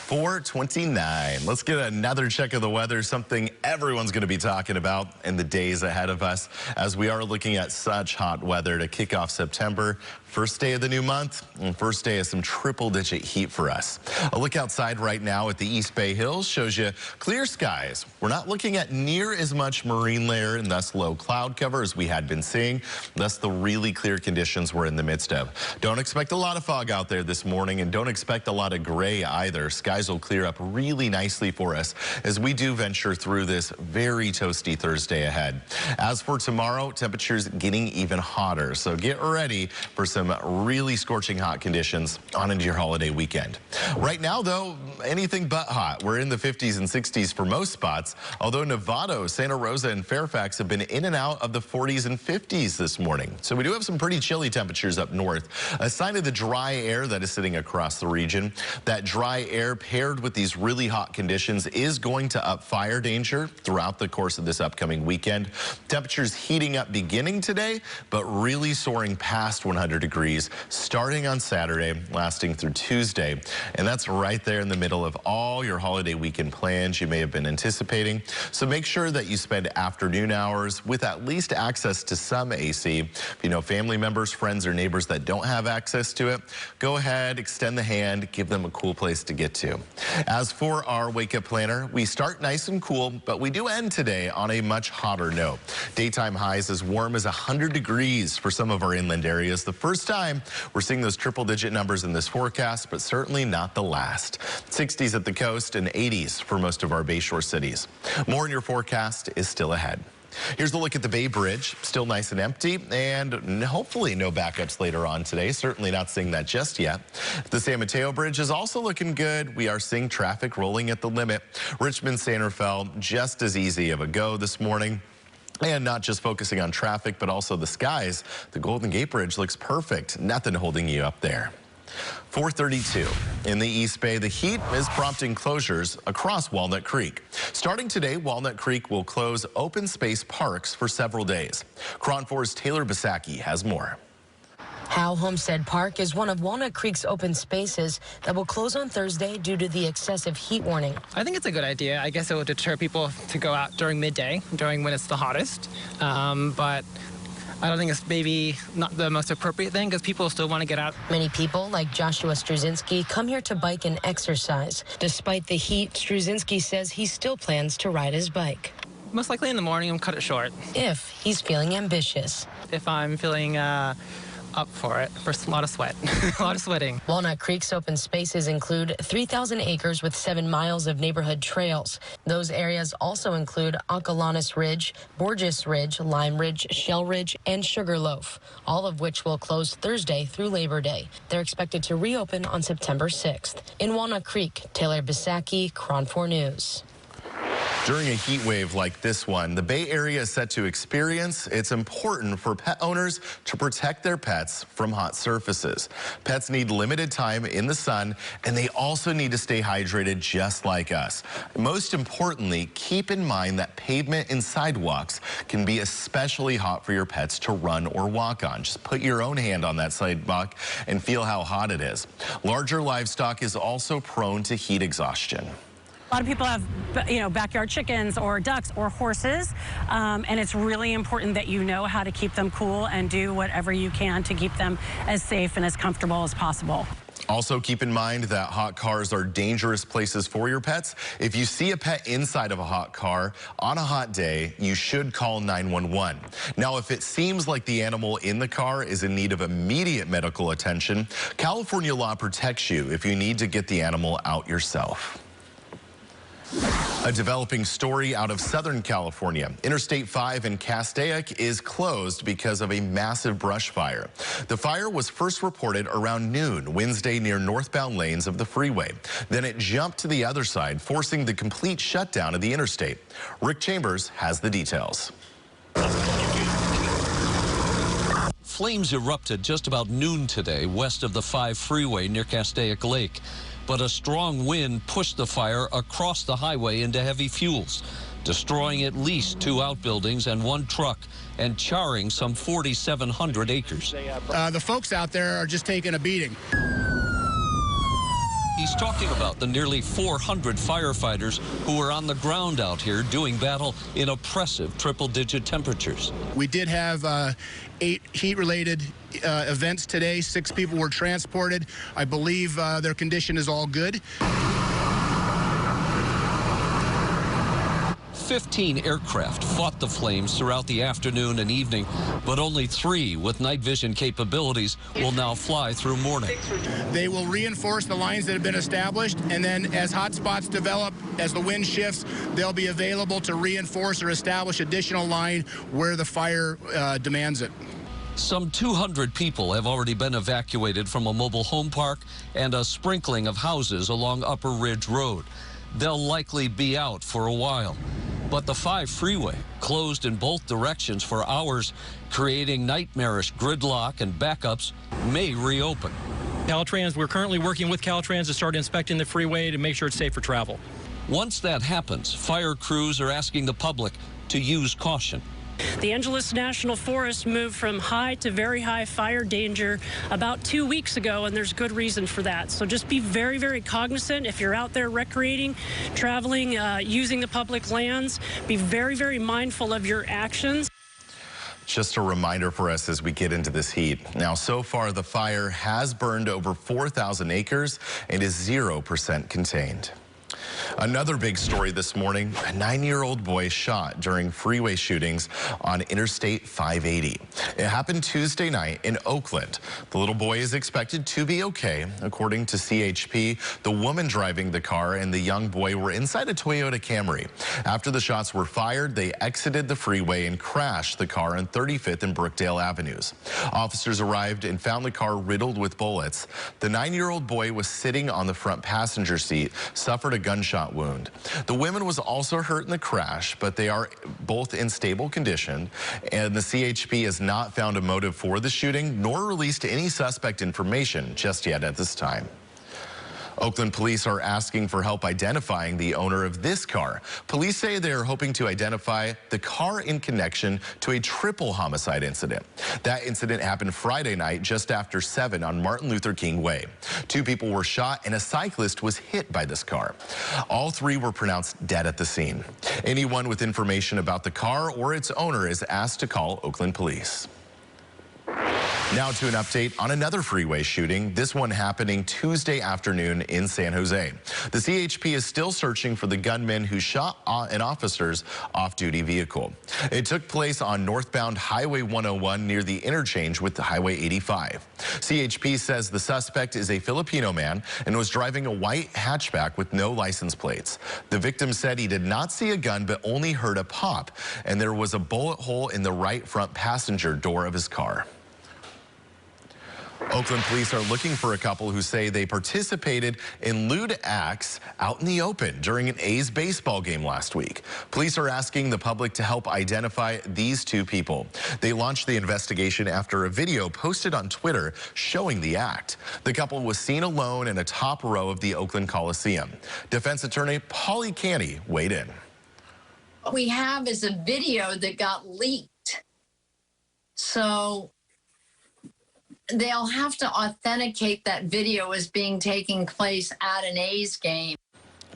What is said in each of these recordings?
429. Let's get another check of the weather, something everyone's going to be talking about in the days ahead of us as we are looking at such hot weather to kick off September. First day of the new month and first day of some triple-digit heat for us. A look outside right now at the East Bay Hills shows you clear skies. We're not looking at near as much marine layer and thus low cloud cover as we had been seeing, thus the really clear conditions we're in the midst of. Don't expect a lot of fog out there this morning and don't expect a lot of gray either. Skies will clear up really nicely for us as we do venture through this very toasty Thursday ahead. As for tomorrow, temperatures getting even hotter, so get ready for some really scorching hot conditions on into your holiday weekend. Right now, though, anything but hot. We're in the 50s and 60s for most spots, although Novato, Santa Rosa, and Fairfax have been in and out of the 40s and 50s this morning. So we do have some pretty chilly temperatures up north, a sign of the dry air that is sitting across the region. That dry air paired with these really hot conditions is going to up fire danger throughout the course of this upcoming weekend. Temperatures heating up beginning today, but really soaring past 100 degrees starting on Saturday, lasting through Tuesday. And that's right there in the middle of all your holiday weekend plans you may have been anticipating. So make sure that you spend afternoon hours with at least access to some AC. If you know family members, friends, or neighbors that don't have access to it, go ahead, extend the hand, give them a cool place to get to. As for our wake-up planner, we start nice and cool, but we do end today on a much hotter note. Daytime highs as warm as 100 degrees for some of our inland areas. The first time we're seeing those triple-digit numbers in this forecast, but certainly not the last. 60s at the coast and 80s for most of our Bayshore cities. More in your forecast is still ahead. Here's a look at the Bay Bridge, still nice and empty, and hopefully no backups later on today. Certainly not seeing that just yet. The San Mateo Bridge is also looking good. We are seeing traffic rolling at the limit. Richmond-Santa Fe, just as easy of a go this morning. And not just focusing on traffic, but also the skies. The Golden Gate Bridge looks perfect. Nothing holding you up there. 432 in the East Bay. The heat is prompting closures across Walnut Creek. Starting today, Walnut Creek will close open space parks for several days. KRON 4's Taylor Bisacki has more. Howe Homestead Park is one of Walnut Creek's open spaces that will close on Thursday due to the excessive heat warning. I think it's a good idea. I guess it will deter people to go out during midday, during when it's the hottest. But I don't think it's maybe not the most appropriate thing because people still want to get out. Many people, like Joshua Struzinski, come here to bike and exercise. Despite the heat, Struzinski says he still plans to ride his bike. Most likely in the morning and cut it short. If he's feeling ambitious. If I'm feeling up for it, for a lot of sweat, a lot of sweating. Walnut Creek's open spaces include 3,000 acres with 7 miles of neighborhood trails. Those areas also include Acalanes Ridge, Borges Ridge, Lime Ridge, Shell Ridge, and Sugarloaf, all of which will close Thursday through Labor Day. They're expected to reopen on September 6th. In Walnut Creek, Taylor Bisacki, KRON 4 News. During a heat wave like this one, the Bay Area is set to experience. It's important for pet owners to protect their pets from hot surfaces. Pets need limited time in the sun, and they also need to stay hydrated just like us. Most importantly, keep in mind that pavement and sidewalks can be especially hot for your pets to run or walk on. Just put your own hand on that sidewalk and feel how hot it is. Larger livestock is also prone to heat exhaustion. A lot of people have, backyard chickens or ducks or horses, and it's really important that you know how to keep them cool and do whatever you can to keep them as safe and as comfortable as possible. Also, keep in mind that hot cars are dangerous places for your pets. If you see a pet inside of a hot car on a hot day, you should call 911. Now, if it seems like the animal in the car is in need of immediate medical attention, California law protects you if you need to get the animal out yourself. A developing story out of Southern California. Interstate 5 in Castaic is closed because of a massive brush fire. The fire was first reported around noon Wednesday near northbound lanes of the freeway. Then it jumped to the other side, forcing the complete shutdown of the interstate. Rick Chambers has the details. Flames erupted just about noon today west of the 5 freeway near Castaic Lake. But a strong wind pushed the fire across the highway into heavy fuels, destroying at least 2 outbuildings and 1 truck and charring some 4,700 acres. The folks out there are just taking a beating. He He's talking about the nearly 400 firefighters who are on the ground out here doing battle in oppressive triple-digit temperatures. We did have 8 heat-related events today. 6 people were transported. I believe their condition is all good. 15 aircraft fought the flames throughout the afternoon and evening, but only 3 with night vision capabilities will now fly through morning. They will reinforce the lines that have been established, and then as hot spots develop, as the wind shifts, they'll be available to reinforce or establish additional line where the fire demands it. Some 200 people have already been evacuated from a mobile home park and a sprinkling of houses along Upper Ridge Road. They'll likely be out for a while. But the 5 freeway closed in both directions for hours, creating nightmarish gridlock, and backups may reopen. Caltrans, we're currently working with Caltrans to start inspecting the freeway to make sure it's safe for travel. Once that happens, fire crews are asking the public to use caution. The Angeles National Forest moved from high to very high fire danger about 2 weeks ago, and there's good reason for that. So just be very, very cognizant if you're out there recreating, traveling, using the public lands. Be very, very mindful of your actions. Just a reminder for us as we get into this heat. Now, so far, the fire has burned over 4,000 acres and is 0% contained. Another big story this morning, a 9-year-old boy shot during freeway shootings on Interstate 580. It happened Tuesday night in Oakland. The little boy is expected to be okay. According to CHP, the woman driving the car and the young boy were inside a Toyota Camry. After the shots were fired, they exited the freeway and crashed the car on 35th and Brookdale Avenues. Officers arrived and found the car riddled with bullets. The 9-year-old boy was sitting on the front passenger seat, suffered a gunshot wound. The woman was also hurt in the crash, but they are both in stable condition, and the CHP has not found a motive for the shooting nor released any suspect information just yet at this time. Oakland police are asking for help identifying the owner of this car. Police say they are hoping to identify the car in connection to a triple homicide incident. That incident happened Friday night just after 7 on Martin Luther King Way. 2 people were shot and a cyclist was hit by this car. All 3 were pronounced dead at the scene. Anyone with information about the car or its owner is asked to call Oakland police. Now to an update on another freeway shooting, this one happening Tuesday afternoon in San Jose. The CHP is still searching for the gunman who shot an officer's off-duty vehicle. It took place on northbound Highway 101 near the interchange with Highway 85. CHP says the suspect is a Filipino man and was driving a white hatchback with no license plates. The victim said he did not see a gun but only heard a pop, and there was a bullet hole in the right front passenger door of his car. Oakland police are looking for a couple who say they participated in lewd acts out in the open during an A's baseball game last week. Police are asking the public to help identify these 2 people. They launched the investigation after a video posted on Twitter showing the act. The couple was seen alone in a top row of the Oakland Coliseum. Defense attorney Polly Canny weighed in. What we have is a video that got leaked. So they'll have to authenticate that video as being taking place at an A's game.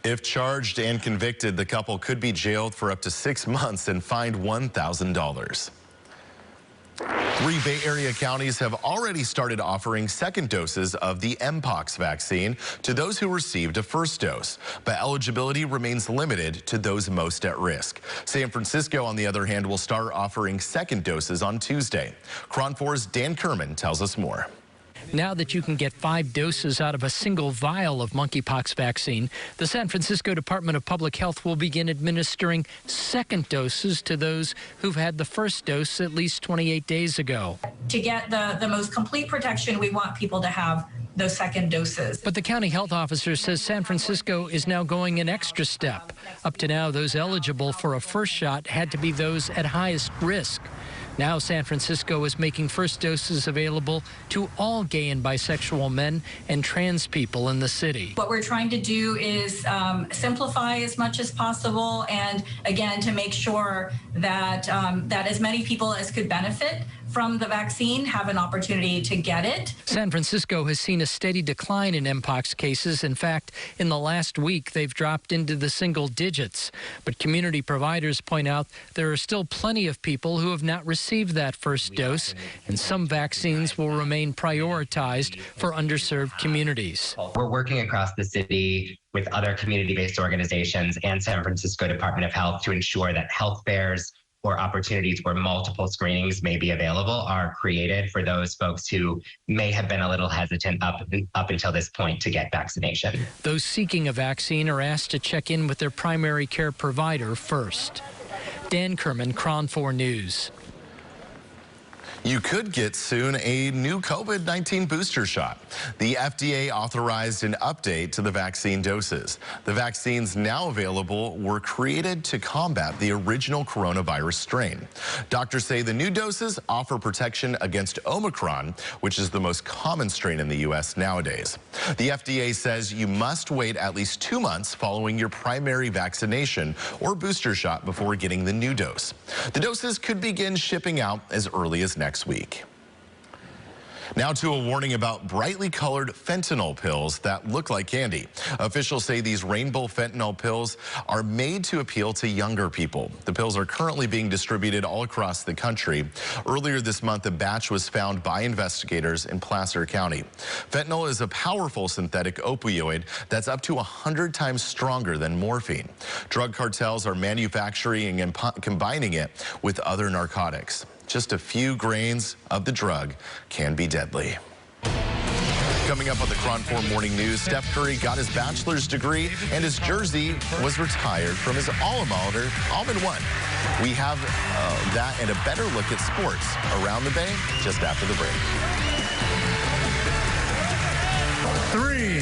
If charged and convicted, the couple could be jailed for up to 6 months and fined $1,000. 3 Bay Area counties have already started offering second doses of the Mpox vaccine to those who received a first dose, but eligibility remains limited to those most at risk. San Francisco, on the other hand, will start offering second doses on Tuesday. KRON 4's Dan Kerman tells us more. Now that you can get 5 doses out of a single vial of monkeypox vaccine, the San Francisco Department of Public Health will begin administering second doses to those who've had the first dose at least 28 days ago. To get the most complete protection, we want people to have those second doses. But the county health officer says San Francisco is now going an extra step. Up to now, those eligible for a first shot had to be those at highest risk. Now San Francisco is making first doses available to all gay and bisexual men and trans people in the city. What we're trying to do is simplify as much as possible, and again, to make sure that that as many people as could benefit from the vaccine have an opportunity to get it. San Francisco has seen a steady decline in Mpox cases. In fact, in the last week, they've dropped into the single digits. But community providers point out there are still plenty of people who have not received that first dose, and some vaccines will remain prioritized for underserved communities. We're working across the city with other community-based organizations and San Francisco Department of Health to ensure that health fairs or opportunities where multiple screenings may be available are created for those folks who may have been a little hesitant up until this point to get vaccination. Those seeking a vaccine are asked to check in with their primary care provider first. Dan Kerman, KRON 4 News. You could get soon a new COVID-19 booster shot. The FDA authorized an update to the vaccine doses. The vaccines now available were created to combat the original coronavirus strain. Doctors say the new doses offer protection against Omicron, which is the most common strain in the U.S. nowadays. The FDA says you must wait at least 2 months following your primary vaccination or booster shot before getting the new dose. The doses could begin shipping out as early as next week. Now to a warning about brightly colored fentanyl pills that look like candy. Officials say these rainbow fentanyl pills are made to appeal to younger people. The pills are currently being distributed all across the country. Earlier this month, a batch was found by investigators in Placer County. Fentanyl is a powerful synthetic opioid that's up to 100 times stronger than morphine. Drug cartels are manufacturing and combining it with other narcotics. Just a few grains of the drug can be deadly. Coming up on the KRON 4 Morning News, Steph Curry got his bachelor's degree and his jersey was retired from his alma mater, Almond One. We have that and a better look at sports around the Bay just after the break. 3,